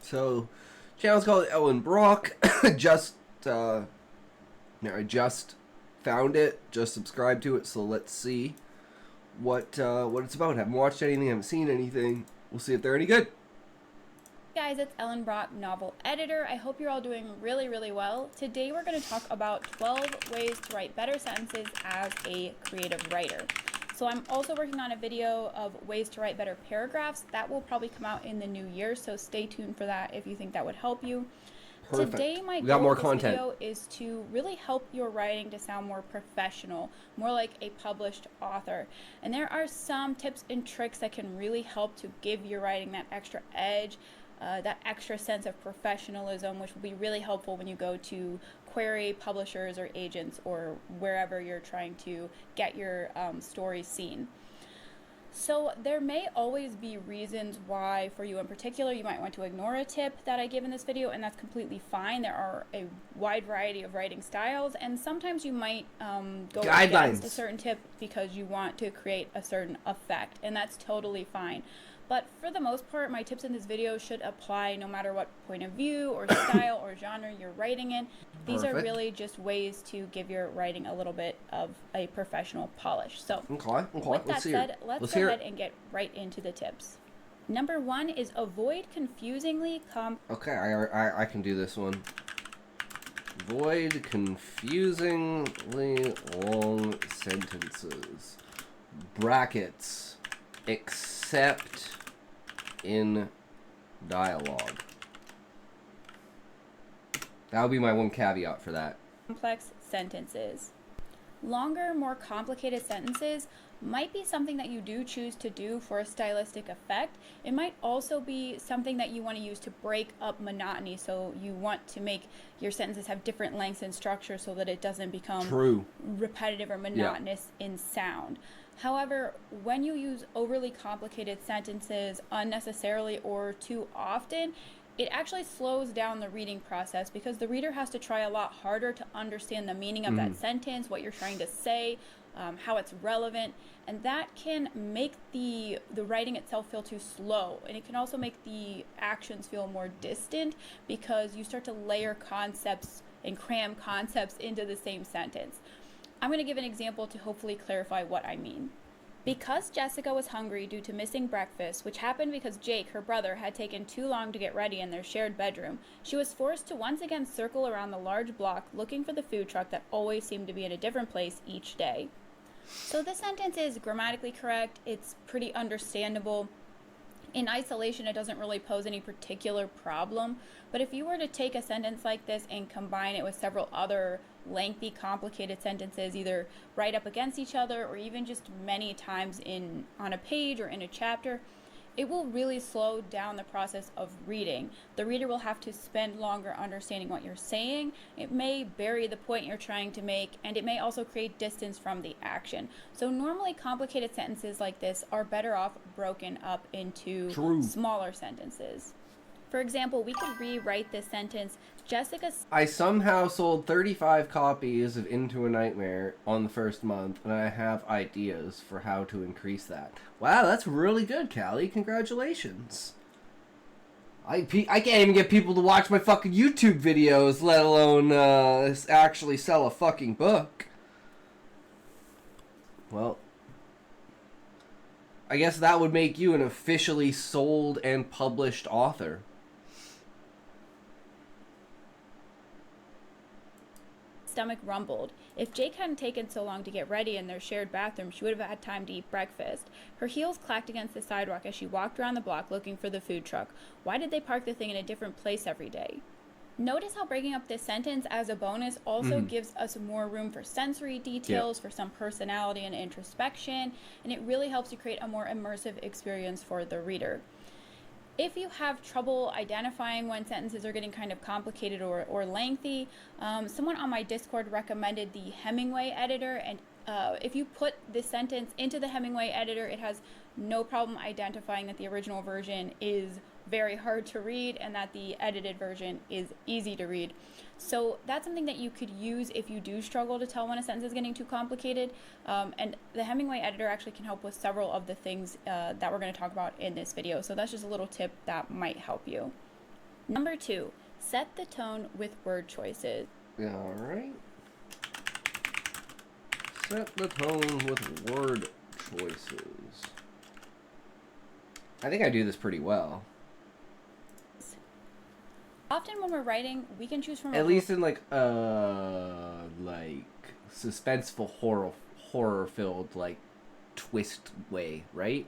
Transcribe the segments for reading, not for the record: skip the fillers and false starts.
So, channel's called Ellen Brock. just, I just found it. Just subscribed to it. So let's see what it's about. Haven't watched anything. Haven't seen anything. We'll see if they're any good. Hey guys, it's Ellen Brock, novel editor. I hope you're all doing really well. Today we're going to talk about 12 ways to write better sentences as a creative writer. So I'm also working on a video of ways to write better paragraphs. That will probably come out in the new year, so stay tuned for that if you think that would help you. Perfect. Today my got goal more of this content. video is to really help your writing to sound more professional, more like a published author. And there are some tips and tricks that can really help to give your writing that extra edge, that extra sense of professionalism, which will be really helpful when you go to query publishers or agents or wherever you're trying to get your stories seen. So there may always be reasons why, for you in particular, you might want to ignore a tip that I give in this video, and that's completely fine. There are a wide variety of writing styles, and sometimes you might go against a certain tip because you want to create a certain effect, and that's totally fine. But for the most part, my tips in this video should apply no matter what point of view or style or genre you're writing in. These are really just ways to give your writing a little bit of a professional polish. So with that said, let's go ahead and get right into the tips. Number one is avoid confusingly Okay, I can do this one. Avoid confusingly long sentences. Brackets. Except in dialogue. That would be my one caveat for that. Complex sentences. Longer, more complicated sentences might be something that you do choose to do for a stylistic effect. It might also be something that you want to use to break up monotony, so you want to make your sentences have different lengths and structure so that it doesn't become repetitive or monotonous in sound. However, when you use overly complicated sentences unnecessarily or too often, it actually slows down the reading process because the reader has to try a lot harder to understand the meaning of that sentence, what you're trying to say, how it's relevant, and that can make the writing itself feel too slow, and it can also make the actions feel more distant because you start to layer concepts and cram concepts into the same sentence. I'm going to give an example to hopefully clarify what I mean. Because Jessica was hungry due to missing breakfast, which happened because Jake, her brother, had taken too long to get ready in their shared bedroom, she was forced to once again circle around the large block looking for the food truck that always seemed to be in a different place each day. So this sentence is grammatically correct, it's pretty understandable. In isolation, it doesn't really pose any particular problem, but if you were to take a sentence like this and combine it with several other lengthy, complicated sentences, either right up against each other or even just many times on a page or in a chapter, it will really slow down the process of reading. The reader will have to spend longer understanding what you're saying. It may bury the point you're trying to make, and it may also create distance from the action. So normally complicated sentences like this are better off broken up into smaller sentences. For example, we could rewrite this sentence, I somehow sold 35 copies of Into a Nightmare on the first month, and I have ideas for how to increase that. Wow, that's really good, Callie. Congratulations. I can't even get people to watch my fucking YouTube videos, let alone actually sell a fucking book. Well, I guess that would make you an officially sold and published author. Stomach rumbled. If Jake hadn't taken so long to get ready in their shared bathroom, she would have had time to eat breakfast. Her heels clacked against the sidewalk as she walked around the block looking for the food truck. Why did they park the thing in a different place every day? Notice how breaking up this sentence as a bonus also gives us more room for sensory details, for some personality and introspection, and it really helps you create a more immersive experience for the reader. If you have trouble identifying when sentences are getting kind of complicated or lengthy, someone on my Discord recommended the Hemingway editor, and if you put this sentence into the Hemingway editor, it has no problem identifying that the original version is very hard to read and that the edited version is easy to read. So that's something that you could use if you do struggle to tell when a sentence is getting too complicated. And the Hemingway editor actually can help with several of the things that we're going to talk about in this video. So that's just a little tip that might help you. Number 2, set the tone with word choices. All right. Set the tone with word choices. I think I do this pretty well. Often when we're writing, we can choose from At least in like suspenseful horror filled like twist way, right?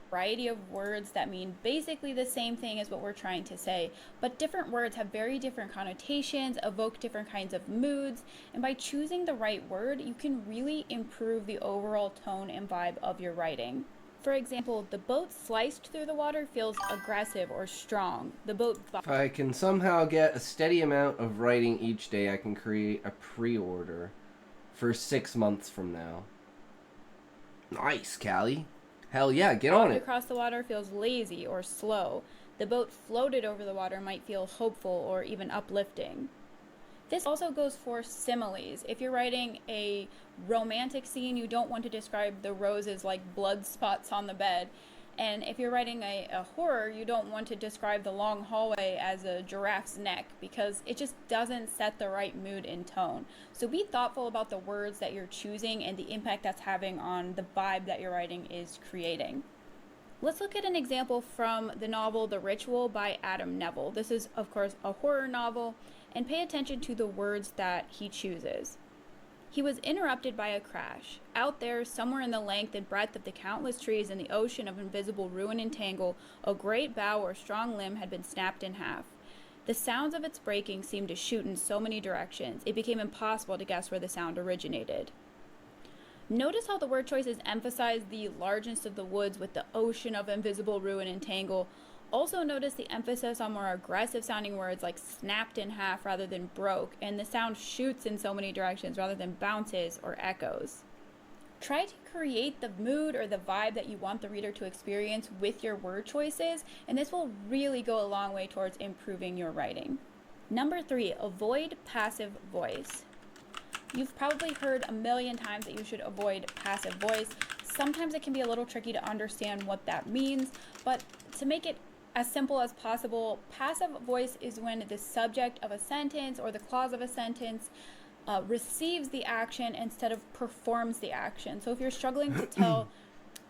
variety of words that mean basically the same thing as what we're trying to say, but different words have very different connotations, evoke different kinds of moods, and by choosing the right word, you can really improve the overall tone and vibe of your writing. For example, the boat sliced through the water feels aggressive or strong. The boat. If I can somehow get a steady amount of writing each day, I can create a pre-order for 6 months from now. Nice, Callie. Hell yeah, get on it. Across the water feels lazy or slow. The boat floated over the water might feel hopeful or even uplifting. This also goes for similes. If you're writing a romantic scene, you don't want to describe the roses like blood spots on the bed. And if you're writing a horror, you don't want to describe the long hallway as a giraffe's neck because it just doesn't set the right mood and tone. So be thoughtful about the words that you're choosing and the impact that's having on the vibe that your writing is creating. Let's look at an example from the novel The Ritual by Adam Neville. This is, of course, a horror novel, and pay attention to the words that he chooses. He was interrupted by a crash. Out there, somewhere in the length and breadth of the countless trees in the ocean of invisible ruin and tangle, a great bough or strong limb had been snapped in half. The sounds of its breaking seemed to shoot in so many directions, it became impossible to guess where the sound originated. Notice how the word choices emphasize the largeness of the woods with the ocean of invisible ruin and tangle. Also notice the emphasis on more aggressive sounding words like snapped in half rather than broke, and the sound shoots in so many directions rather than bounces or echoes. Try to create the mood or the vibe that you want the reader to experience with your word choices, and this will really go a long way towards improving your writing. Number 3, avoid passive voice. You've probably heard a million times that you should avoid passive voice. Sometimes it can be a little tricky to understand what that means, but to make it as simple as possible, passive voice is when the subject of a sentence or the clause of a sentence receives the action instead of performs the action. So if you're struggling to tell,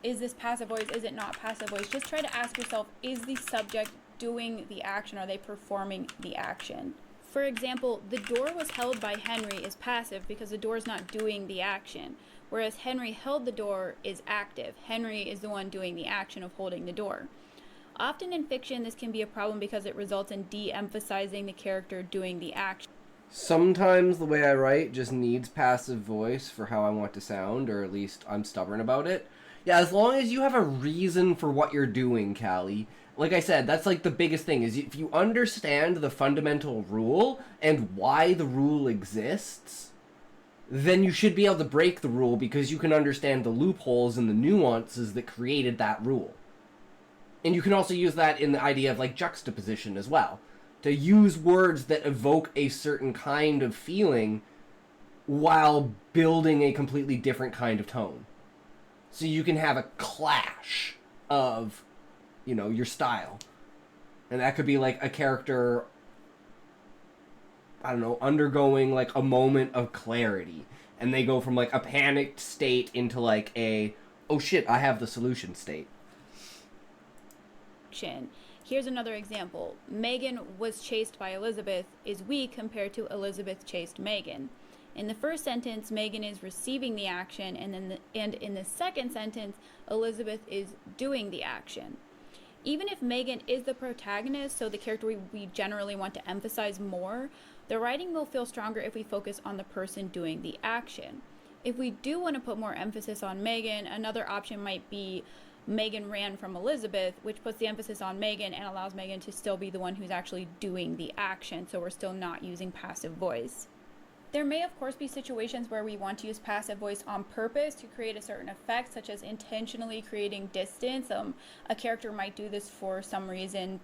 is this passive voice, is it not passive voice, just try to ask yourself, is the subject doing the action? Are they performing the action? For example, the door was held by Henry is passive because the door is not doing the action, whereas Henry held the door is active. Henry is the one doing the action of holding the door. Often in fiction, this can be a problem because it results in de-emphasizing the character doing the action. Sometimes the way I write just needs passive voice for how I want to sound, or at least I'm stubborn about it. Yeah, as long as you have a reason for what you're doing, Callie. Like I said, that's like the biggest thing, is if you understand the fundamental rule and why the rule exists, then you should be able to break the rule because you can understand the loopholes and the nuances that created that rule. And you can also use that in the idea of like juxtaposition as well. To use words that evoke a certain kind of feeling while building a completely different kind of tone. So you can have a clash of, your style. And that could be like a character, undergoing like a moment of clarity. And they go from like a panicked state into like a, oh shit, I have the solution state. Here's another example. Megan was chased by Elizabeth is weak compared to Elizabeth chased Megan. In the first sentence, Megan is receiving the action, and in the second sentence, Elizabeth is doing the action. Even if Megan is the protagonist, so the character we generally want to emphasize more, the writing will feel stronger if we focus on the person doing the action. If we do want to put more emphasis on Megan, another option might be Megan ran from Elizabeth, which puts the emphasis on Megan and allows Megan to still be the one who's actually doing the action, so we're still not using passive voice. There may, of course, be situations where we want to use passive voice on purpose to create a certain effect, such as intentionally creating distance. A character might do this for some reason,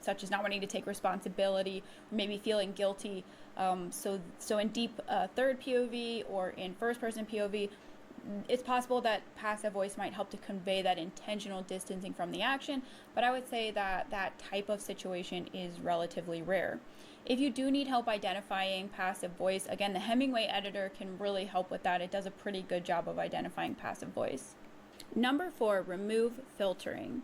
such as not wanting to take responsibility, or maybe feeling guilty. So in deep third POV or in first-person POV, it's possible that passive voice might help to convey that intentional distancing from the action, but I would say that that type of situation is relatively rare. If you do need help identifying passive voice, again, the Hemingway editor can really help with that. It does a pretty good job of identifying passive voice. Number 4, remove filtering.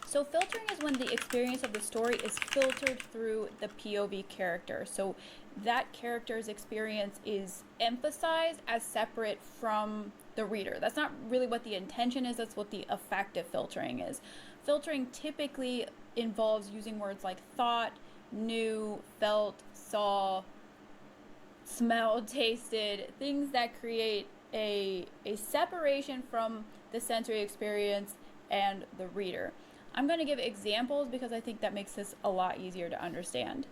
So filtering is when the experience of the story is filtered through the POV character. So that character's experience is emphasized as separate from the reader. That's not really what the intention is, that's what the effect of filtering is. Filtering typically involves using words like thought, knew, felt, saw, smelled, tasted, things that create a separation from the sensory experience and the reader. I'm going to give examples because I think that makes this a lot easier to understand.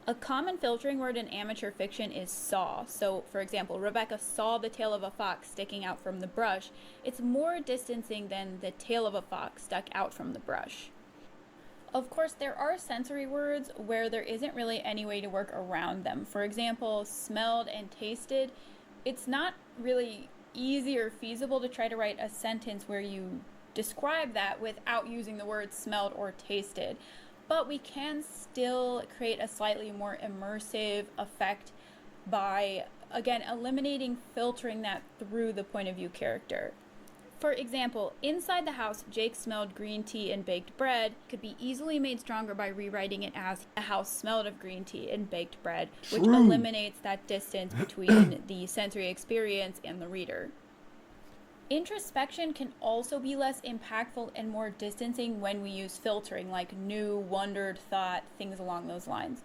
A common filtering word in amateur fiction is saw. So, for example, Rebecca saw the tail of a fox sticking out from the brush. It's more distancing than the tail of a fox stuck out from the brush. Of course, there are sensory words where there isn't really any way to work around them. For example, smelled and tasted. It's not really easy or feasible to try to write a sentence where you describe that without using the words smelled or tasted. But we can still create a slightly more immersive effect by, again, eliminating filtering that through the point of view character. For example, inside the house, Jake smelled green tea and baked bread could be easily made stronger by rewriting it as the house smelled of green tea and baked bread, which eliminates that distance between the sensory experience and the reader. Introspection can also be less impactful and more distancing when we use filtering, like knew, wondered, thought, things along those lines.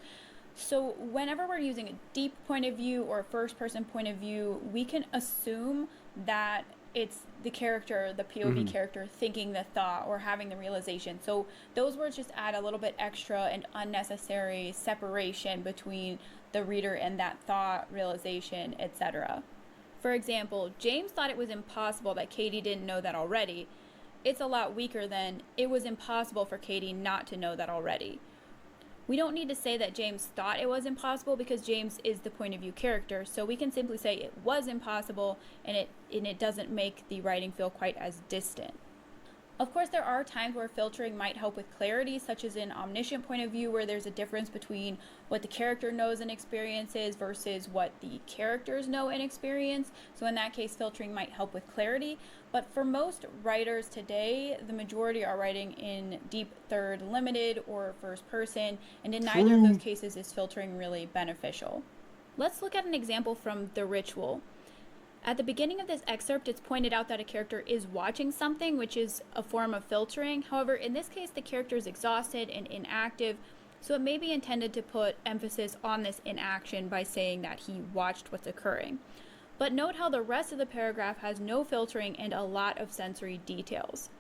So whenever we're using a deep point of view or a first-person point of view, we can assume that it's the character, the POV character, thinking the thought or having the realization. So those words just add a little bit extra and unnecessary separation between the reader and that thought, realization, etc. For example, James thought it was impossible that Katie didn't know that already. It's a lot weaker than it was impossible for Katie not to know that already. We don't need to say that James thought it was impossible because James is the point of view character, so we can simply say it was impossible and it doesn't make the writing feel quite as distant. Of course, there are times where filtering might help with clarity, such as in omniscient point of view, where there's a difference between what the character knows and experiences versus what the characters know and experience. So in that case, filtering might help with clarity. But for most writers today, the majority are writing in deep third limited or first person, and in neither of those cases is filtering really beneficial. Let's look at an example from The Ritual. At the beginning of this excerpt, it's pointed out that a character is watching something, which is a form of filtering. However, in this case, the character is exhausted and inactive, so it may be intended to put emphasis on this inaction by saying that he watched what's occurring. But note how the rest of the paragraph has no filtering and a lot of sensory details.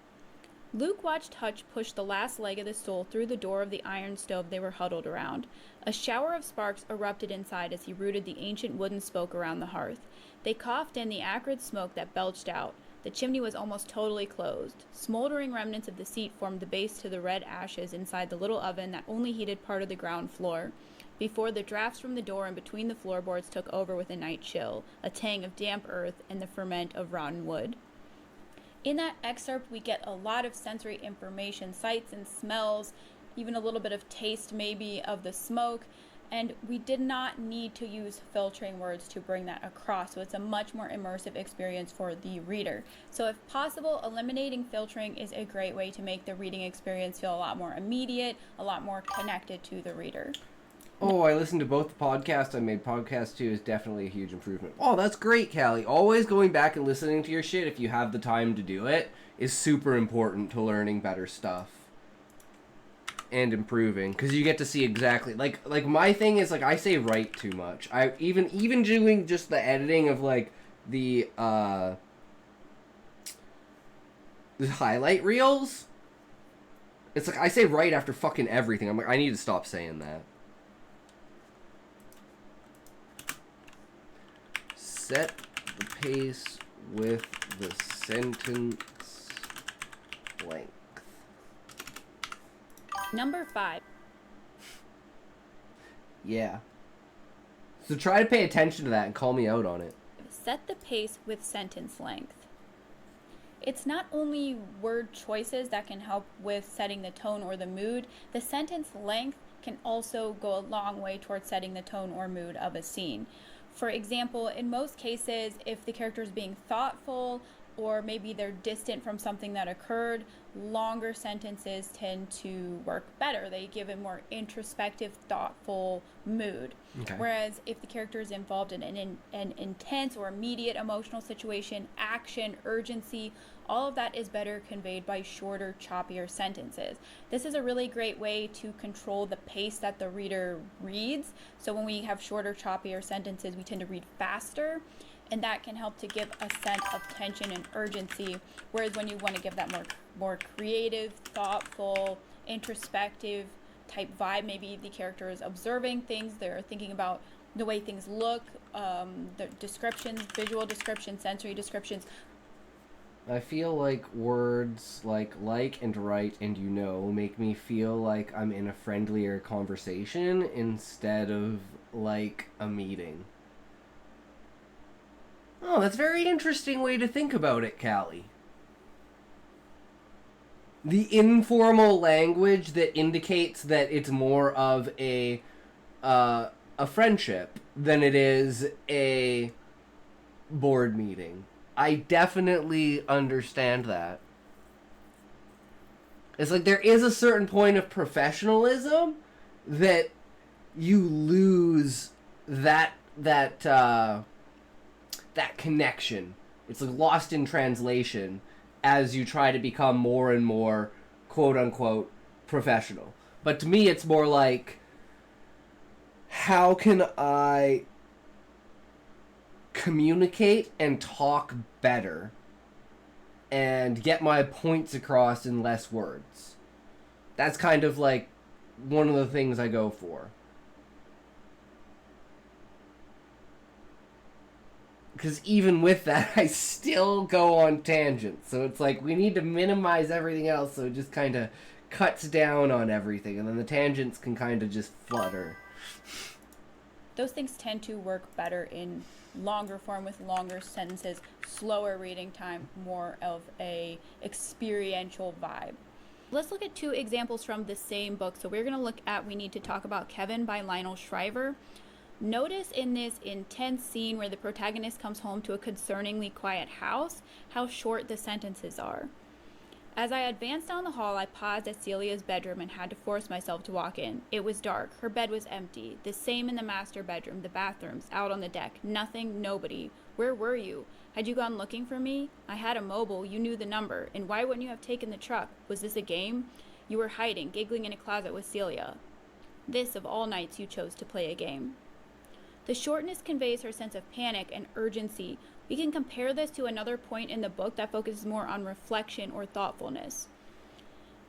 Luke watched Hutch push the last leg of the stool through the door of the iron stove they were huddled around. A shower of sparks erupted inside as he rooted the ancient wooden spoke around the hearth. They coughed in the acrid smoke that belched out. The chimney was almost totally closed. Smoldering remnants of the seat formed the base to the red ashes inside the little oven that only heated part of the ground floor, before the drafts from the door and between the floorboards took over with a night chill, a tang of damp earth, and the ferment of rotten wood. In that excerpt, we get a lot of sensory information, sights and smells, even a little bit of taste maybe of the smoke, and we did not need to use filtering words to bring that across, so it's a much more immersive experience for the reader. So if possible, eliminating filtering is a great way to make the reading experience feel a lot more immediate, a lot more connected to the reader. Oh, I listened to both the podcasts I made. Podcast 2 is definitely a huge improvement. Oh, that's great, Callie. Always going back and listening to your shit, if you have the time to do it, is super important to learning better stuff. And improving, because you get to see exactly, like my thing is, like, I say write too much. I even doing just the editing of, like, the highlight reels, it's like I say write after fucking everything. I'm like, I need to stop saying that. Set the pace with the sentence length. Number 5. Yeah. So try to pay attention to that and call me out on it. set the pace with sentence length. It's not only word choices that can help with setting the tone or the mood, the sentence length can also go a long way towards setting the tone or mood of a scene. For example, in most cases, if the character is being thoughtful or maybe they're distant from something that occurred, longer sentences tend to work better. They give a more introspective, thoughtful mood. Okay. Whereas if the character is involved in an intense or immediate emotional situation, action, urgency, all of that is better conveyed by shorter, choppier sentences. This is a really great way to control the pace that the reader reads. So when we have shorter, choppier sentences, we tend to read faster, and that can help to give a sense of tension and urgency. Whereas when you want to give that more creative, thoughtful, introspective type vibe, maybe the character is observing things, they're thinking about the way things look, the descriptions, visual descriptions, sensory descriptions. I feel like words like and right and make me feel like I'm in a friendlier conversation instead of like a meeting. Oh, that's a very interesting way to think about it, Callie. The informal language that indicates that it's more of a friendship than it is a board meeting. I definitely understand that. It's like there is a certain point of professionalism that you lose that connection. It's like lost in translation as you try to become more and more quote unquote professional. But to me it's more like, how can I communicate and talk better and get my points across in less words? That's kind of like one of the things I go for. Because even with that, I still go on tangents. So it's like we need to minimize everything else so it just kind of cuts down on everything. And then the tangents can kind of just flutter. Those things tend to work better in longer form with longer sentences, slower reading time, more of a experiential vibe. Let's look at two examples from the same book. So we're going to look at We Need to Talk About Kevin by Lionel Shriver. Notice in this intense scene where the protagonist comes home to a concerningly quiet house, how short the sentences are. As I advanced down the hall, I paused at Celia's bedroom and had to force myself to walk in. It was dark. Her bed was empty. The same in the master bedroom, the bathrooms, out on the deck. Nothing, nobody. Where were you? Had you gone looking for me? I had a mobile. You knew the number. And why wouldn't you have taken the truck? Was this a game? You were hiding, giggling in a closet with Celia. This, of all nights, you chose to play a game. The shortness conveys her sense of panic and urgency. We can compare this to another point in the book that focuses more on reflection or thoughtfulness.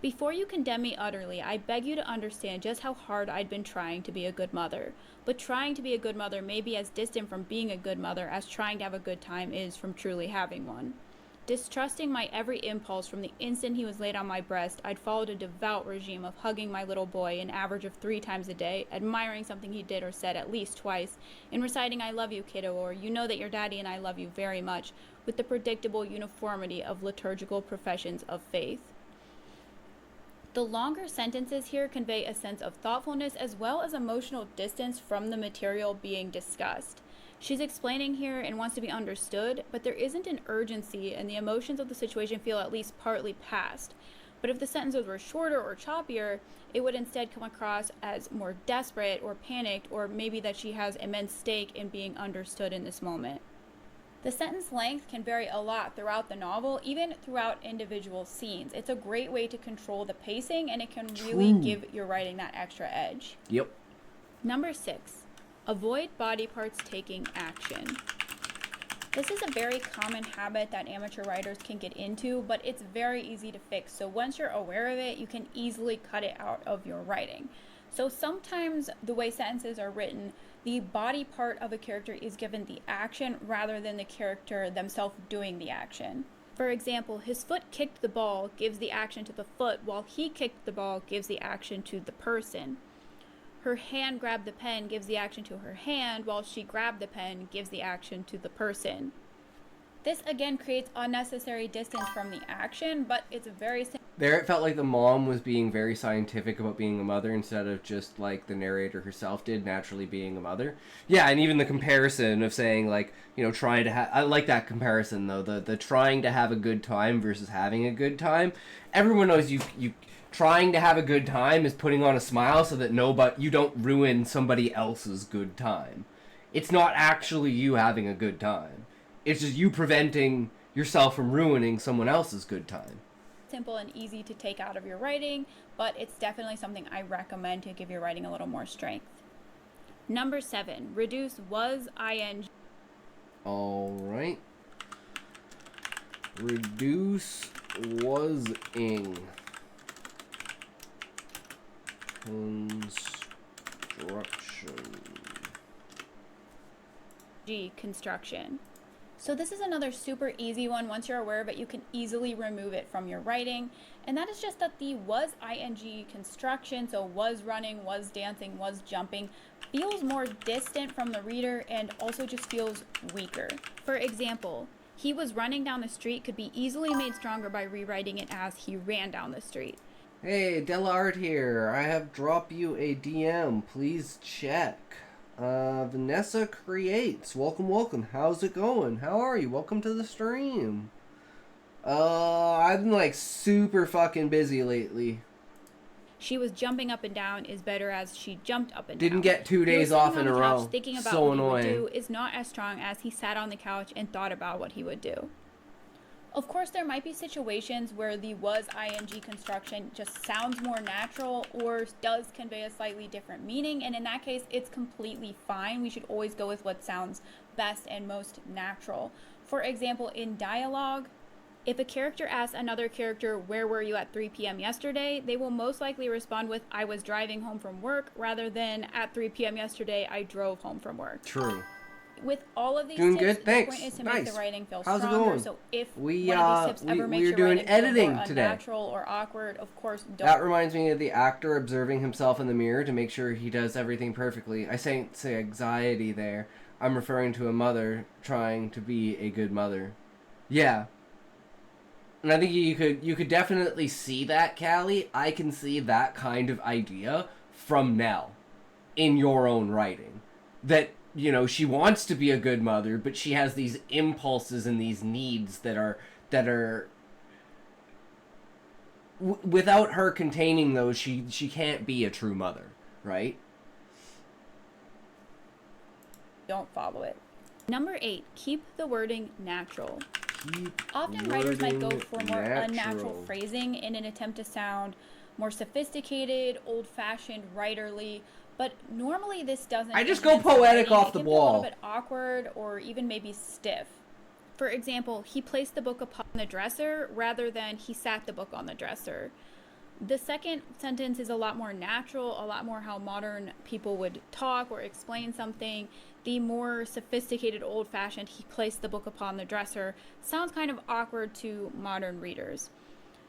Before you condemn me utterly, I beg you to understand just how hard I'd been trying to be a good mother. But trying to be a good mother may be as distant from being a good mother as trying to have a good time is from truly having one. Distrusting my every impulse from the instant he was laid on my breast, I'd followed a devout regime of hugging my little boy an average of 3 times a day, admiring something he did or said at least twice, and reciting I love you, kiddo, or you know that your daddy and I love you very much, with the predictable uniformity of liturgical professions of faith. The longer sentences here convey a sense of thoughtfulness as well as emotional distance from the material being discussed. She's explaining here and wants to be understood, but there isn't an urgency, and the emotions of the situation feel at least partly past. But if the sentences were shorter or choppier, it would instead come across as more desperate or panicked, or maybe that she has immense stake in being understood in this moment. The sentence length can vary a lot throughout the novel, even throughout individual scenes. It's a great way to control the pacing, and it can really give your writing that extra edge. Yep. Number 6. Avoid body parts taking action. This is a very common habit that amateur writers can get into, but it's very easy to fix. So once you're aware of it, you can easily cut it out of your writing. So sometimes the way sentences are written, the body part of a character is given the action rather than the character themselves doing the action. For example, his foot kicked the ball gives the action to the foot, while he kicked the ball gives the action to the person. her hand grabbed the pen gives the action to her hand, while she grabbed the pen gives the action to the person. This again creates unnecessary distance from the action, but it's very simple. There it felt like the mom was being very scientific about being a mother instead of just like the narrator herself did, naturally being a mother. Yeah, and even the comparison of saying like, you know, trying to have... I like that comparison though, the trying to have a good time versus having a good time. Everyone knows you trying to have a good time is putting on a smile so that you don't ruin somebody else's good time. It's not actually you having a good time. It's just you preventing yourself from ruining someone else's good time. Simple and easy to take out of your writing, but it's definitely something I recommend to give your writing a little more strength. Number 7, reduce was ing. All right. Reduce was ing. Construction. So this is another super easy one. Once you're aware of it, you can easily remove it from your writing. And that is just that the was ing construction, so was running, was dancing, was jumping, feels more distant from the reader and also just feels weaker. For example, he was running down the street could be easily made stronger by rewriting it as he ran down the street. Hey, Della Art here. I have dropped you a DM. Please check. Vanessa Creates. Welcome. How's it going? How are you? Welcome to the stream. I've been like super fucking busy lately. She was jumping up and down is better as she jumped up and down. Didn't get 2 days off in a row. Thinking about so what annoying. He would do is not as strong as he sat on the couch and thought about what he would do. Of course, there might be situations where the was ing construction just sounds more natural or does convey a slightly different meaning, and in that case, it's completely fine. We should always go with what sounds best and most natural. For example, in dialogue, if a character asks another character, "Where were you at 3 p.m. yesterday?" they will most likely respond with, "I was driving home from work," rather than, "At 3 p.m. yesterday, I drove home from work." True. With all of these doing tips, good. Thanks. the point is to nice. make the writing feel How's stronger. It going? So if we, one of these tips ever makes your doing writing editing feel more today. unnatural or awkward, of course, don't. That reminds me of the actor observing himself in the mirror to make sure he does everything perfectly. I say anxiety there. I'm referring to a mother trying to be a good mother. Yeah. And I think you could definitely see that, Callie. I can see that kind of idea from Nell in your own writing. That, you know, she wants to be a good mother, but she has these impulses and these needs that are without her containing those, she can't be a true mother, right? Don't follow it. Number 8, keep the wording natural. Often Keep writers might go wording for more unnatural natural. phrasing in an attempt to sound more sophisticated, old-fashioned, writerly, but normally this doesn't. I just go enhance the poetic writing. off It the can feel a wall. little bit awkward or even maybe stiff. For example, he placed the book upon the dresser rather than he sat the book on the dresser. The second sentence is a lot more natural, a lot more how modern people would talk or explain something. The more sophisticated, old-fashioned, he placed the book upon the dresser, sounds kind of awkward to modern readers.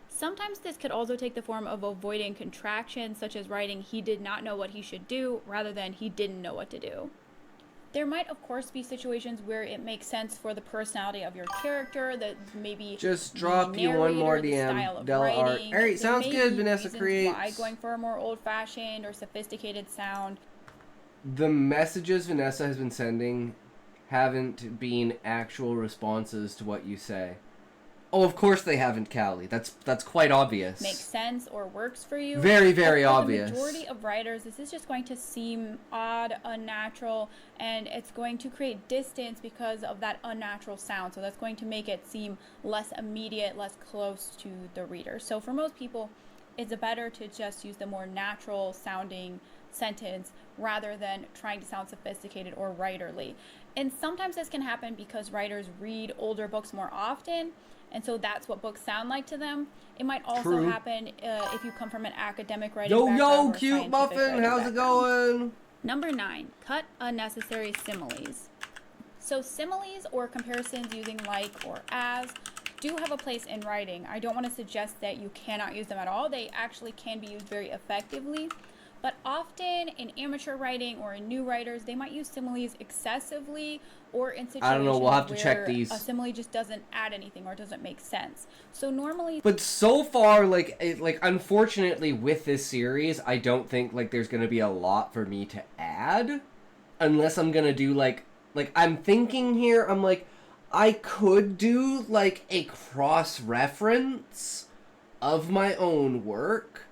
Sometimes this could also take the form of avoiding contractions, such as writing "he did not know what he should do" rather than "he didn't know what to do." There might, of course, be situations where it makes sense for the personality of your character, that maybe just drop you one more DM. Della Art. All right, sounds good. Vanessa Creates. Why going for a more old-fashioned or sophisticated sound. The messages Vanessa has been sending haven't been actual responses to what you say. Oh, of course they haven't, Callie. That's quite obvious. Makes sense or works for you. Very, very But for obvious. the majority of writers, this is just going to seem odd, unnatural, and it's going to create distance because of that unnatural sound. So that's going to make it seem less immediate, less close to the reader. So for most people, it's better to just use the more natural sounding sentence rather than trying to sound sophisticated or writerly. And sometimes this can happen because writers read older books more often, and so that's what books sound like to them. It might also True. happen if you come from an academic writing Yo, background or cute scientific muffin, writing how's it background. going? Number 9, cut unnecessary similes. So similes or comparisons using like or as do have a place in writing. I don't want to suggest that you cannot use them at all. They actually can be used very effectively. But often in amateur writing or in new writers, they might use similes excessively or in I don't know, we'll situations have to check where these. a simile just doesn't add anything or doesn't make sense. So normally, But so far, like, unfortunately with this series, I don't think, like, there's gonna be a lot for me to add. Unless I'm gonna do, like, I'm thinking here, I'm like, I could do, like, a cross-reference of my own work.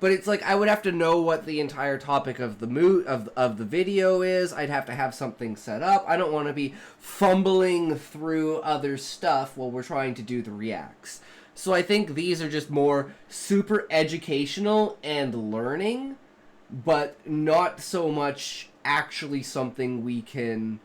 But it's like I would have to know what the entire topic of the of the video is. I'd have to have something set up. I don't want to be fumbling through other stuff while we're trying to do the reacts. So I think these are just more super educational and learning, but not so much actually something we can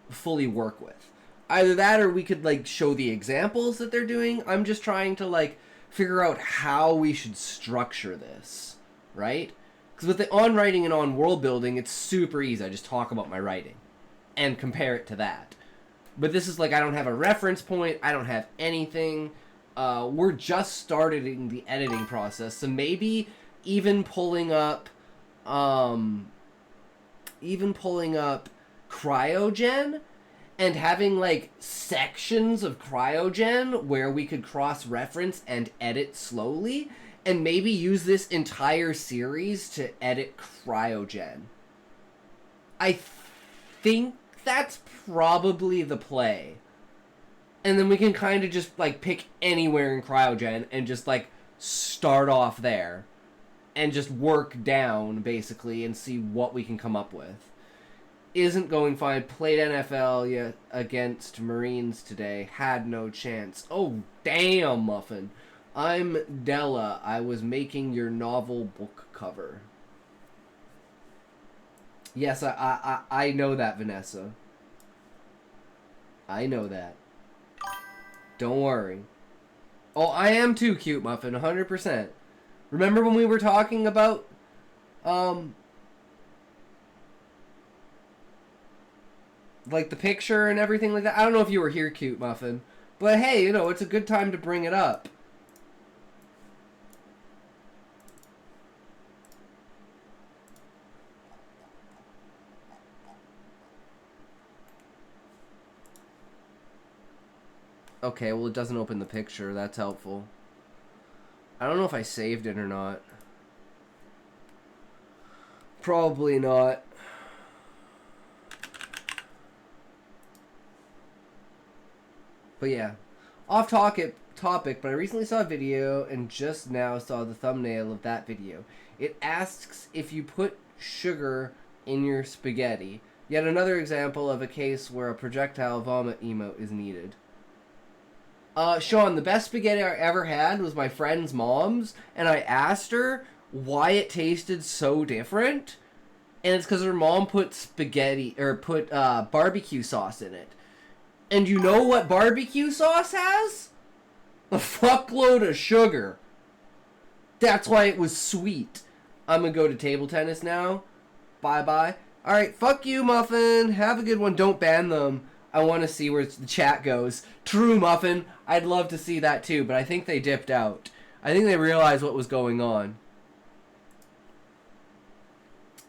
fully work with. Either that or we could like show the examples that they're doing. I'm just trying to like figure out how we should structure this, right? Because with the on writing and on world building, it's super easy. I just talk about my writing and compare it to that. But this is like I don't have a reference point. I don't have anything. We're just starting the editing process, so maybe even pulling up Cryogen and having like sections of Cryogen where we could cross-reference and edit slowly, and maybe use this entire series to edit Cryogen. I think that's probably the play. And then we can kind of just like pick anywhere in Cryogen and just like start off there and just work down basically and see what we can come up with. Isn't going fine. Played NFL yet against Marines today. Had no chance. Oh, damn, Muffin. I'm Della. I was making your novel book cover. Yes, I know that, Vanessa. I know that. Don't worry. Oh, I am too cute, Muffin. 100%. Remember when we were talking about, like the picture and everything like that? I don't know if you were here, cute Muffin. But hey, you know, it's a good time to bring it up. Okay, well it doesn't open the picture. That's helpful. I don't know if I saved it or not. Probably not. But yeah, off topic, but I recently saw a video and just now saw the thumbnail of that video. It asks if you put sugar in your spaghetti. Yet another example of a case where a projectile vomit emote is needed. Sean, the best spaghetti I ever had was my friend's mom's, and I asked her why it tasted so different, and it's because her mom put barbecue sauce in it. And you know what barbecue sauce has? A fuckload of sugar. That's why it was sweet. I'm gonna go to table tennis now. Bye-bye. Alright, fuck you, Muffin. Have a good one. Don't ban them. I want to see where the chat goes. True, Muffin. I'd love to see that too, but I think they dipped out. I think they realized what was going on.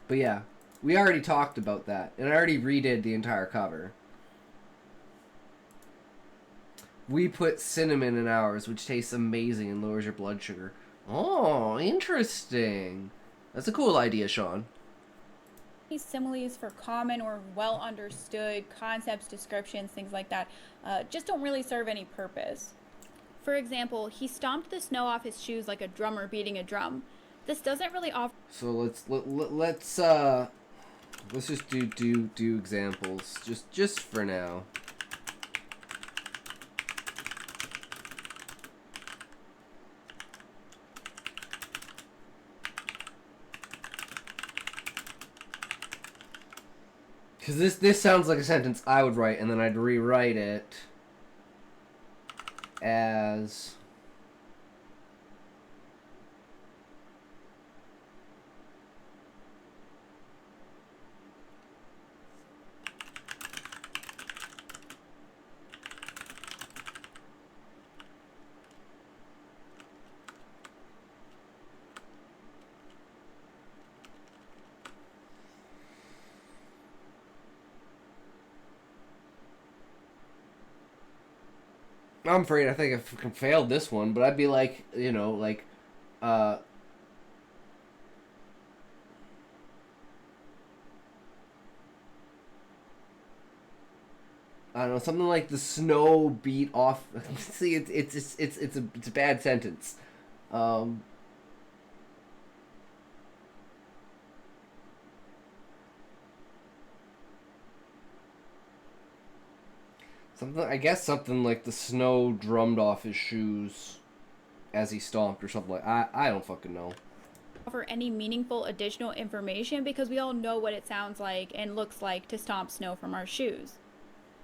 But yeah, we already talked about that, and I already redid the entire cover. We put cinnamon in ours, which tastes amazing and lowers your blood sugar. Oh, interesting. That's a cool idea, Sean. these similes for common or well understood concepts, descriptions, things like that, just don't really serve any purpose. For example, he stomped the snow off his shoes like a drummer beating a drum. This doesn't really offer. So let's just do examples just for now. Because this sounds like a sentence I would write, and then I'd rewrite it as... I'm afraid I think I fucking failed this one, but I'd be like, you know, like, uh, I don't know, something like the snow beat off. See, it's a bad sentence. Um, something, I guess, something like the snow drummed off his shoes as he stomped, or something like. I don't fucking know. Offer any meaningful additional information because we all know what it sounds like and looks like to stomp snow from our shoes.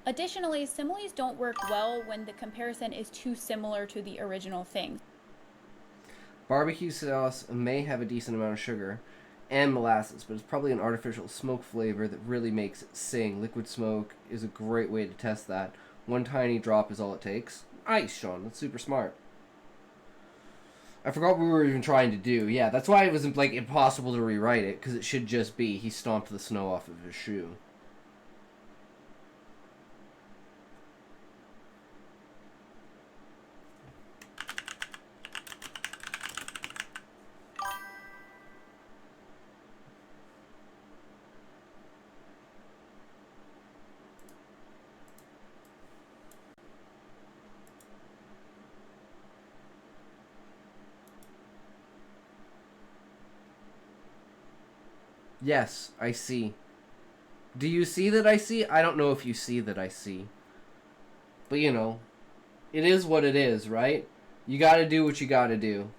Additionally, similes don't work well when the comparison is too similar to the original thing. Barbecue sauce may have a decent amount of sugar and molasses, but it's probably an artificial smoke flavor that really makes it sing. Liquid smoke is a great way to test that. One tiny drop is all it takes. Nice, Sean. That's super smart. I forgot what we were even trying to do. Yeah, that's why it was like impossible to rewrite it, because it should just be he stomped the snow off of his shoe. Yes, I see. Do you see that I see? I don't know if you see that I see. But you know, it is what it is, right? You gotta do what you gotta do.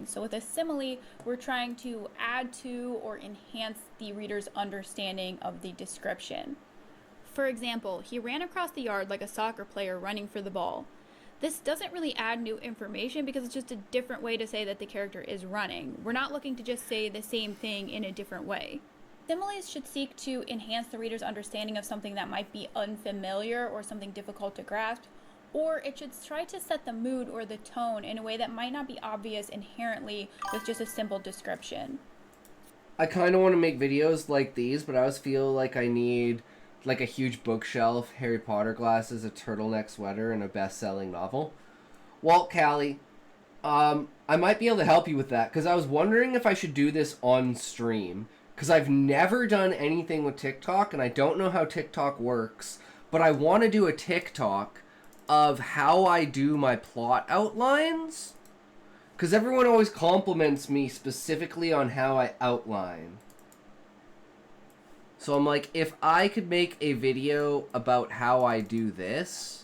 So with a simile, we're trying to add to or enhance the reader's understanding of the description. For example, he ran across the yard like a soccer player running for the ball. This doesn't really add new information because it's just a different way to say that the character is running. We're not looking to just say the same thing in a different way. Similes should seek to enhance the reader's understanding of something that might be unfamiliar or something difficult to grasp, or it should try to set the mood or the tone in a way that might not be obvious inherently with just a simple description. I kind of want to make videos like these, but I always feel like I need like a huge bookshelf, Harry Potter glasses, a turtleneck sweater, and a best-selling novel. Walt Callie, I might be able to help you with that, because I was wondering if I should do this on stream, because I've never done anything with TikTok, and I don't know how TikTok works, but I want to do a TikTok of how I do my plot outlines, because everyone always compliments me specifically on how I outline. So I'm like, if I could make a video about how I do this,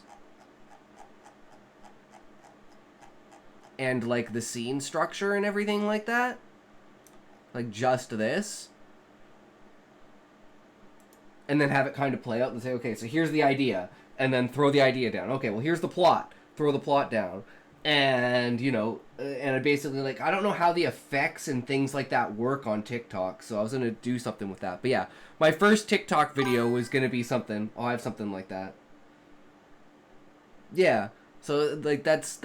and like the scene structure and everything like that, like just this, and then have it kind of play out and say, okay, so here's the idea, and then throw the idea down. Okay, well, here's the plot. Throw the plot down. And, you know, and I basically, like, I don't know how the effects and things like that work on TikTok, so I was going to do something with that. But yeah, my first TikTok video was going to be something. I'll have something like that. Yeah, so, like, that's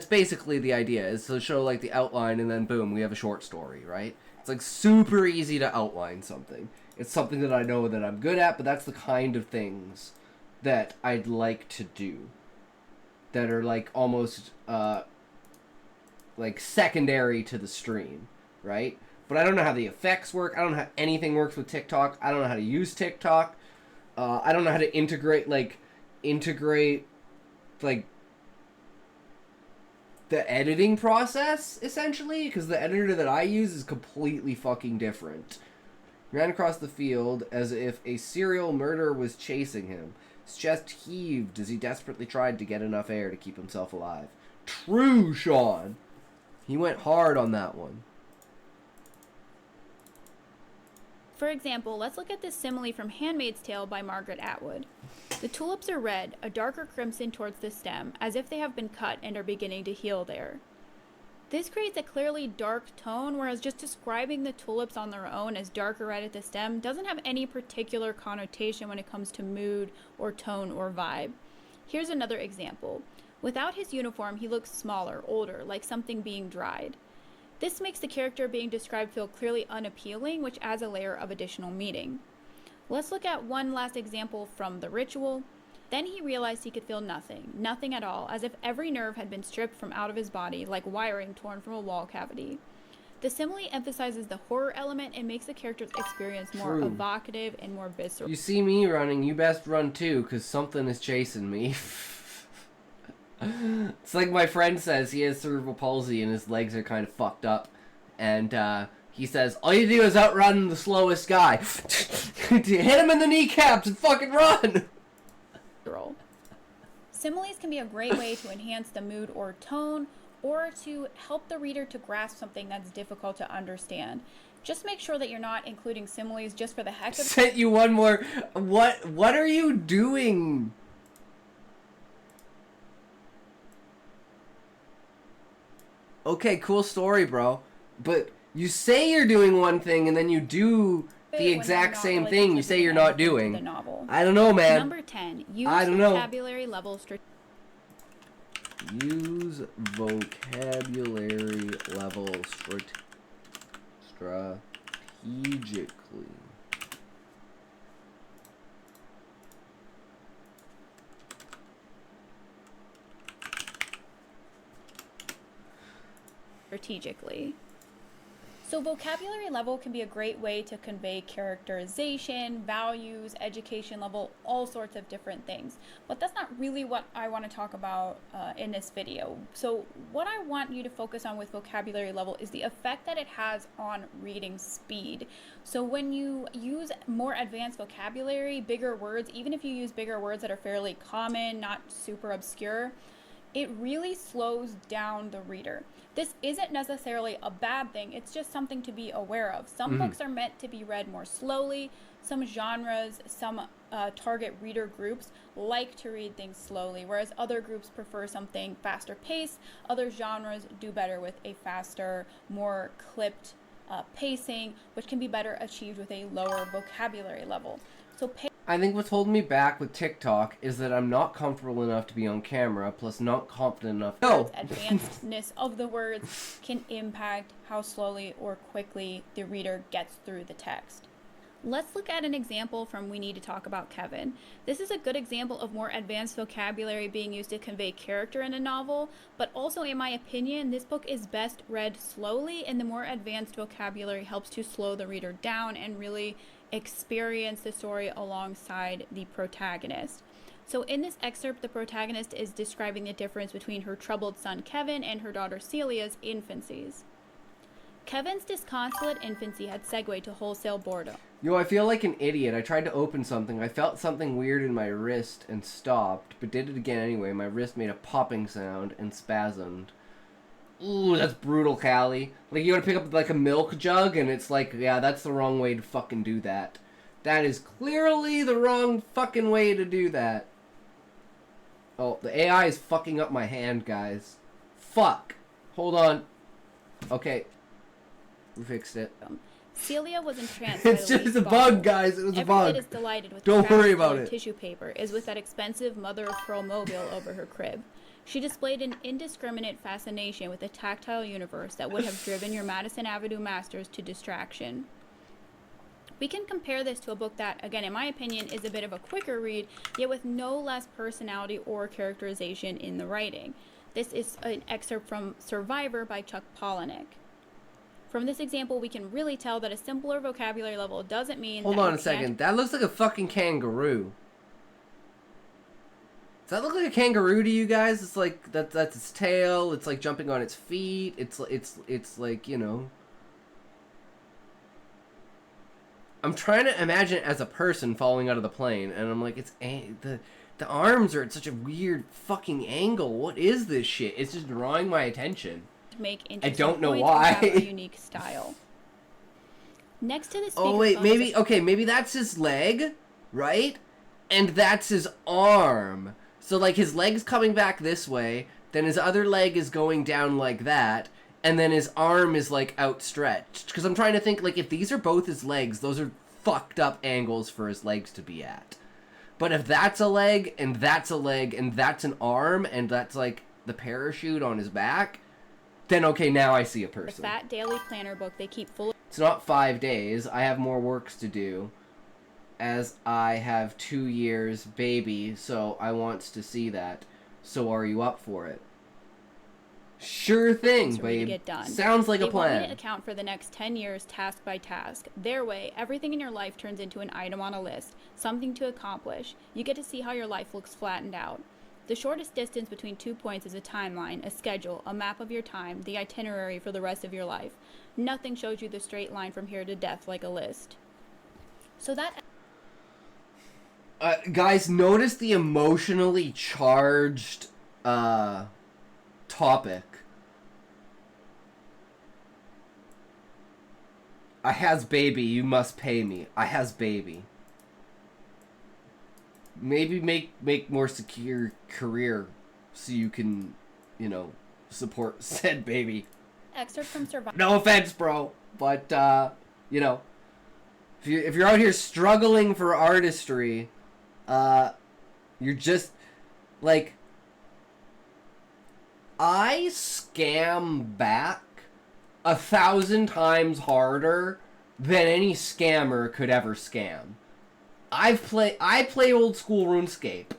basically the idea, is to show, like, the outline, and then, boom, we have a short story, right? It's, like, super easy to outline something. It's something that I know that I'm good at, but that's the kind of things that I'd like to do. That are like almost like secondary to the stream, right? But I don't know how the effects work. I don't know how anything works with TikTok. I don't know how to use TikTok. I don't know how to integrate like the editing process, essentially, because the editor that I use is completely fucking different. Ran across the field as if a serial murderer was chasing him. His chest heaved as he desperately tried to get enough air to keep himself alive. True, Sean! He went hard on that one. For example, let's look at this simile from Handmaid's Tale by Margaret Atwood. The tulips are red, a darker crimson towards the stem, as if they have been cut and are beginning to heal there. This creates a clearly dark tone, whereas just describing the tulips on their own as darker red at the stem doesn't have any particular connotation when it comes to mood or tone or vibe. Here's another example. Without his uniform, he looks smaller, older, like something being dried. This makes the character being described feel clearly unappealing, which adds a layer of additional meaning. Let's look at one last example from The Ritual. Then he realized he could feel nothing, nothing at all, as if every nerve had been stripped from out of his body, like wiring torn from a wall cavity. The simile emphasizes the horror element and makes the character's experience more True. evocative and more visceral. You see me running, you best run too, because something is chasing me. It's like my friend says, he has cerebral palsy and his legs are kind of fucked up. And he says, all you do is outrun the slowest guy. Hit him in the kneecaps and fucking run! Similes can be a great way to enhance the mood or tone, or to help the reader to grasp something that's difficult to understand. Just make sure that you're not including similes just for the heck of it. Sent you one more. What are you doing? Okay, cool story, bro. But you say you're doing one thing and then you do the exact same thing you say you're not doing. The novel. I don't know, man. Number 10. Use I don't know. vocabulary level Use vocabulary level strategically. strategically. So vocabulary level can be a great way to convey characterization, values, education level, all sorts of different things. But that's not really what I want to talk about in this video. So what I want you to focus on with vocabulary level is the effect that it has on reading speed. So when you use more advanced vocabulary, bigger words, even if you use bigger words that are fairly common, not super obscure, it really slows down the reader. This isn't necessarily a bad thing, it's just something to be aware of. Some books are meant to be read more slowly. Some genres, some target reader groups like to read things slowly, whereas other groups prefer something faster paced. Other genres do better with a faster, more clipped pacing, which can be better achieved with a lower vocabulary level. So I think what's holding me back with TikTok is that I'm not comfortable enough to be on camera, plus not confident enough. No! Advancedness of the words can impact how slowly or quickly the reader gets through the text. Let's look at an example from We Need to Talk About Kevin. This is a good example of more advanced vocabulary being used to convey character in a novel, but also in my opinion, this book is best read slowly, and the more advanced vocabulary helps to slow the reader down and really experience the story alongside the protagonist. So in this excerpt, the protagonist is describing the difference between her troubled son Kevin and her daughter Celia's infancies. Kevin's disconsolate infancy had segued to wholesale boredom. Yo, I feel like an idiot. I tried to open something. I felt something weird in my wrist and stopped, but did it again anyway. My wrist made a popping sound and spasmed. Ooh, that's brutal, Callie. Like, you want to pick up, like, a milk jug, and it's like, yeah, that's the wrong way to fucking do that. That is clearly the wrong fucking way to do that. Oh, the AI is fucking up my hand, guys. Fuck. Hold on. Okay. We fixed it. Celia was entranced. It's just a bug, guys. It was a bug. Every bit as delighted with Don't the worry about it. Tissue paper is with that expensive mother-of-pearl mobile over her crib. She displayed an indiscriminate fascination with the tactile universe that would have driven your Madison Avenue masters to distraction. We can compare this to a book that, again, in my opinion, is a bit of a quicker read, yet with no less personality or characterization in the writing. This is an excerpt from Survivor by Chuck Palahniuk. From this example, we can really tell that a simpler vocabulary level doesn't mean Hold that on a second. That looks like a fucking kangaroo. Does that look like a kangaroo to you guys? It's like that's its tail. It's like jumping on its feet. It's like, you know. I'm trying to imagine it as a person falling out of the plane, and I'm like, the arms are at such a weird fucking angle. What is this shit? It's just drawing my attention. Make I don't know points why. and have a unique style. Next to the Oh wait, maybe that's his leg, right? And that's his arm. So like his leg's coming back this way, then his other leg is going down like that, and then his arm is like outstretched. Because I'm trying to think, like, if these are both his legs, those are fucked up angles for his legs to be at. But if that's a leg, and that's a leg, and that's an arm, and that's like the parachute on his back, then okay, now I see a person. The Fat Daily Planner book they keep full of It's not 5 days. I have more works to do. as I have 2 years baby, so I wants to see that. So are you up for it? Sure thing, for me to babe. get done. Sounds like They a want me plan. to account for the next 10 years task by task. Their way, everything in your life turns into an item on a list, something to accomplish. You get to see how your life looks flattened out. The shortest distance between 2 points is a timeline, a schedule, a map of your time, the itinerary for the rest of your life. Nothing shows you the straight line from here to death like a list. So that Guys, notice the emotionally charged topic. I has baby, you must pay me. I has baby. Maybe make more secure career so you can, support said baby. excerpt from Survivor. No offense, bro, but if you're out here struggling for artistry, you're just like, I scam back 1,000 times harder than any scammer could ever scam. I play old school RuneScape.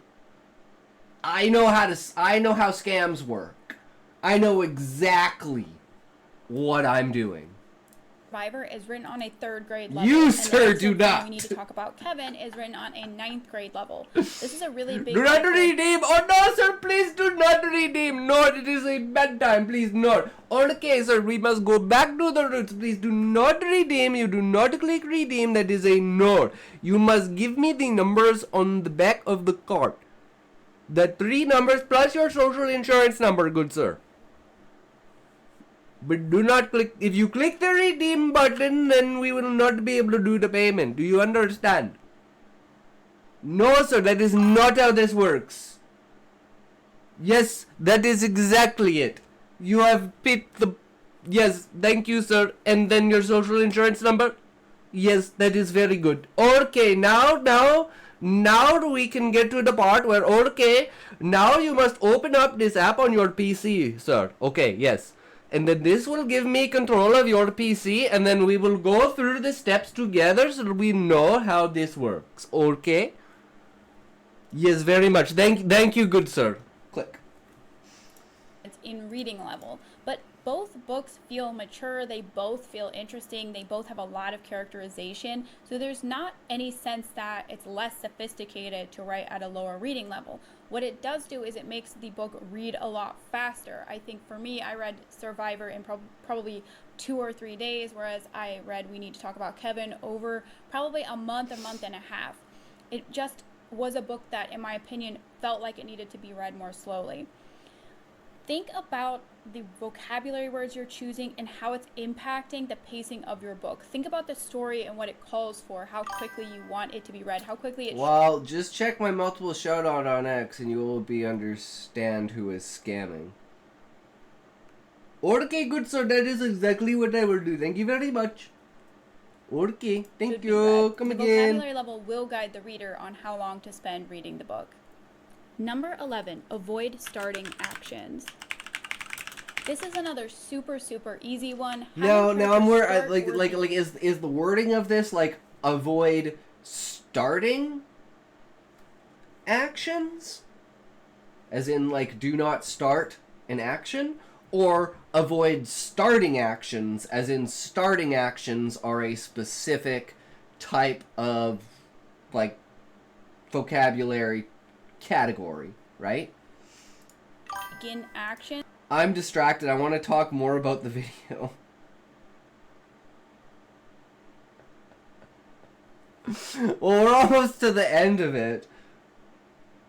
I know how scams work. I know exactly what I'm doing. Survivor is written on a 3rd grade level. You, and sir, the do excerpt not. We need to talk about Kevin is written on a 9th grade level. This is a really big. Do not redeem. Oh no, sir! Please do not redeem. No, it is a bedtime. Please not. Okay, sir. We must go back to the roots. Please do not redeem. You do not click redeem. That is a no. You must give me the numbers on the back of the card. The 3 numbers plus your social insurance number, good sir. But do not click. If you click the redeem button, then we will not be able to do the payment. Do you understand? No, sir. That is not how this works. Yes, that is exactly it. You have picked the... Yes, thank you, sir. And then your social insurance number? Yes, that is very good. Okay, now we can get to the part where, okay, now you must open up this app on your PC, sir. Okay, yes. And then this will give me control of your PC, and then we will go through the steps together so we know how this works. Okay? Yes, very much. Thank you, good sir. Click. It's in reading level, but both books feel mature, they both feel interesting, they both have a lot of characterization, so there's not any sense that it's less sophisticated to write at a lower reading level. What it does do is it makes the book read a lot faster. I think for me, I read Survivor in probably 2 or 3 days, whereas I read We Need to Talk About Kevin over probably a month and a half. It just was a book that, in my opinion, felt like it needed to be read more slowly. Think about the vocabulary words you're choosing and how it's impacting the pacing of your book. Think about the story and what it calls for, how quickly you want it to be read, how quickly it Well, just check my multiple shout out on X and you will understand who is scamming. Okay, good sir, that is exactly what I will do. Thank you very much. Okay, thank you. Come the again. vocabulary level will guide the reader on how long to spend reading the book. Number 11, avoid starting actions. This is another super easy one. Now I'm worried. Like is the wording of this like avoid starting actions, as in like do not start an action, or avoid starting actions, as in starting actions are a specific type of like vocabulary category, right? Begin action. I'm distracted. I want to talk more about the video. Well, we're almost to the end of it.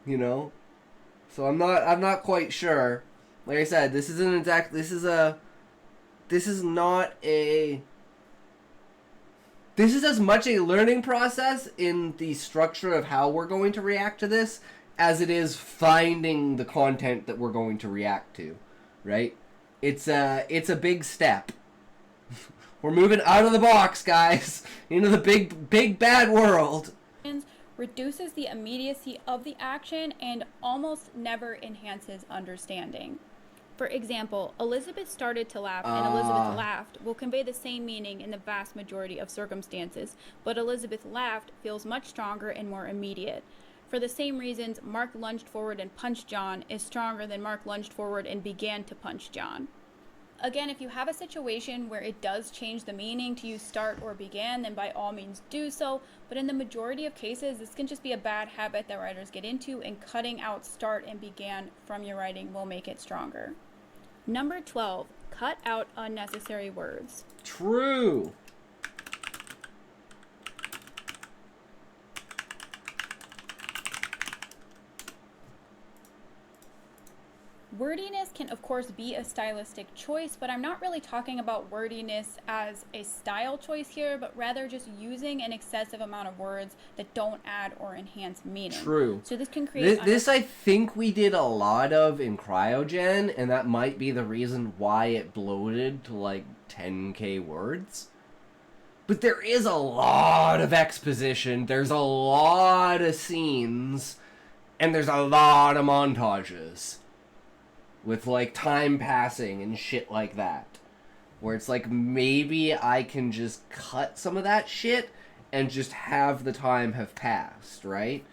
So I'm not quite sure. Like I said, this is as much a learning process in the structure of how we're going to react to this as it is finding the content that we're going to react to. Right? It's a big step. We're moving out of the box, guys, into the big bad world. Reduces the immediacy of the action and almost never enhances understanding. For example, Elizabeth started to laugh and Elizabeth laughed will convey the same meaning in the vast majority of circumstances, but Elizabeth laughed feels much stronger and more immediate. For the same reasons, Mark lunged forward and punched John is stronger than Mark lunged forward and began to punch John. Again, if you have a situation where it does change the meaning to use start or began, then by all means do so. But in the majority of cases, this can just be a bad habit that writers get into, and cutting out start and began from your writing will make it stronger. Number 12, cut out unnecessary words. True. Wordiness can, of course, be a stylistic choice, but I'm not really talking about wordiness as a style choice here, but rather just using an excessive amount of words that don't add or enhance meaning. True. So this can create... This I think we did a lot of in Cryogen, and that might be the reason why it bloated to like 10k words. But there is a lot of exposition, there's a lot of scenes, and there's a lot of montages. With, like, time passing and shit like that. Where it's like, maybe I can just cut some of that shit and just have the time have passed, right?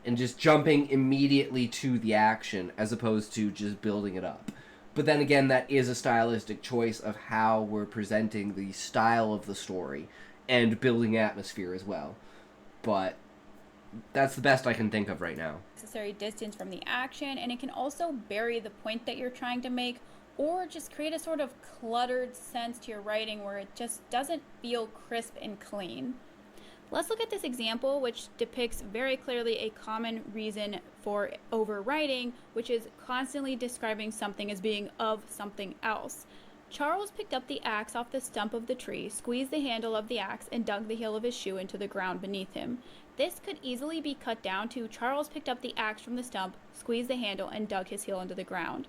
And just jumping immediately to the action as opposed to just building it up. But then again, that is a stylistic choice of how we're presenting the style of the story and building atmosphere as well. But that's the best I can think of right now. Necessary distance from the action, and it can also bury the point that you're trying to make, or just create a sort of cluttered sense to your writing where it just doesn't feel crisp and clean. Let's look at this example, which depicts very clearly a common reason for overwriting, which is constantly describing something as being of something else. Charles picked up the axe off the stump of the tree, squeezed the handle of the axe, and dug the heel of his shoe into the ground beneath him. This could easily be cut down to Charles picked up the axe from the stump, squeezed the handle, and dug his heel into the ground.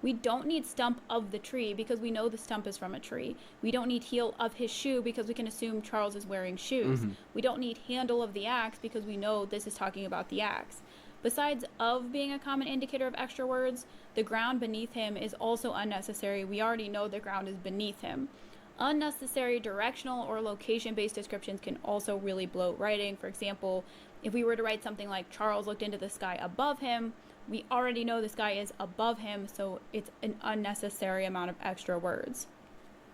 We don't need stump of the tree because we know the stump is from a tree. We don't need heel of his shoe because we can assume Charles is wearing shoes. We don't need handle of the axe because we know this is talking about the axe. Besides of being a common indicator of extra words, the ground beneath him is also unnecessary. We already know the ground is beneath him. Unnecessary directional or location-based descriptions can also really bloat writing. For example, if we were to write something like Charles looked into the sky above him, we already know the sky is above him, so it's an unnecessary amount of extra words.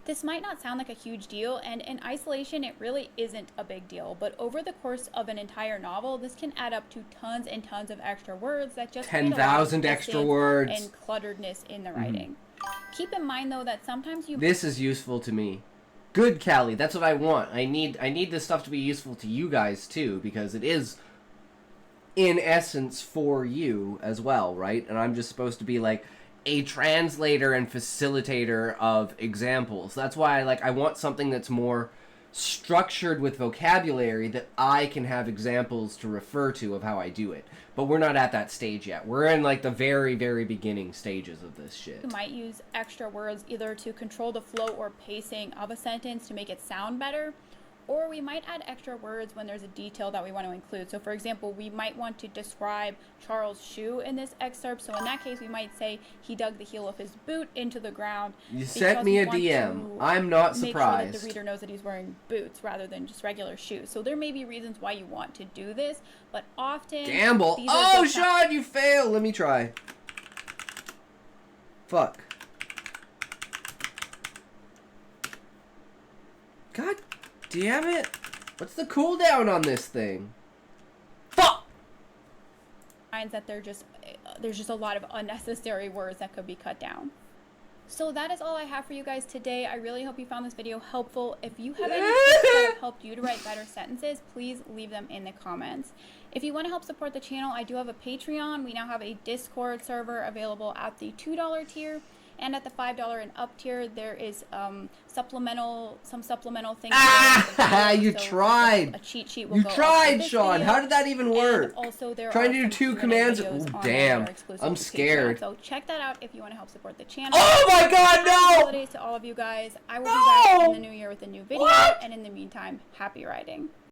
This might not sound like a huge deal, and in isolation it really isn't a big deal, but over the course of an entire novel, this can add up to tons and tons of extra words that just 10,000 extra words and clutteredness in the writing. Keep in mind though that sometimes This is useful to me. Good, Callie, that's what I want. I need this stuff to be useful to you guys too, because it is in essence for you as well, right? And I'm just supposed to be like a translator and facilitator of examples. That's why I want something that's more structured with vocabulary that I can have examples to refer to of how I do it. But we're not at that stage yet. We're in like the very, very beginning stages of this shit. You might use extra words either to control the flow or pacing of a sentence to make it sound better, or we might add extra words when there's a detail that we want to include. So for example, we might want to describe Charles' shoe in this excerpt. So in that case, we might say he dug the heel of his boot into the ground. You sent me a DM. I'm not surprised. Make sure that the reader knows that he's wearing boots rather than just regular shoes. So there may be reasons why you want to do this, but often... Gamble! Oh, Sean, you failed! Let me try. Fuck. God damn it! What's the cooldown on this thing? Fuck! Finds that there's just a lot of unnecessary words that could be cut down. So that is all I have for you guys today. I really hope you found this video helpful. If you have any tips that have helped you to write better sentences, please leave them in the comments. If you want to help support the channel, I do have a Patreon. We now have a Discord server available at the $2 tier. And at the $5 and up tier, there is some supplemental things. You tried. A cheat sheet will You go tried, up Sean. video. How did that even work? And also, there Trying are to do some 2 Q&A commands. videos Ooh, on damn. there that are exclusive I'm to Patreon. scared. So check that out if you want to help support the channel. Oh my God, Happy no! holidays to all of you guys. I will be back in the new year with a new video. What? And in the meantime, happy writing.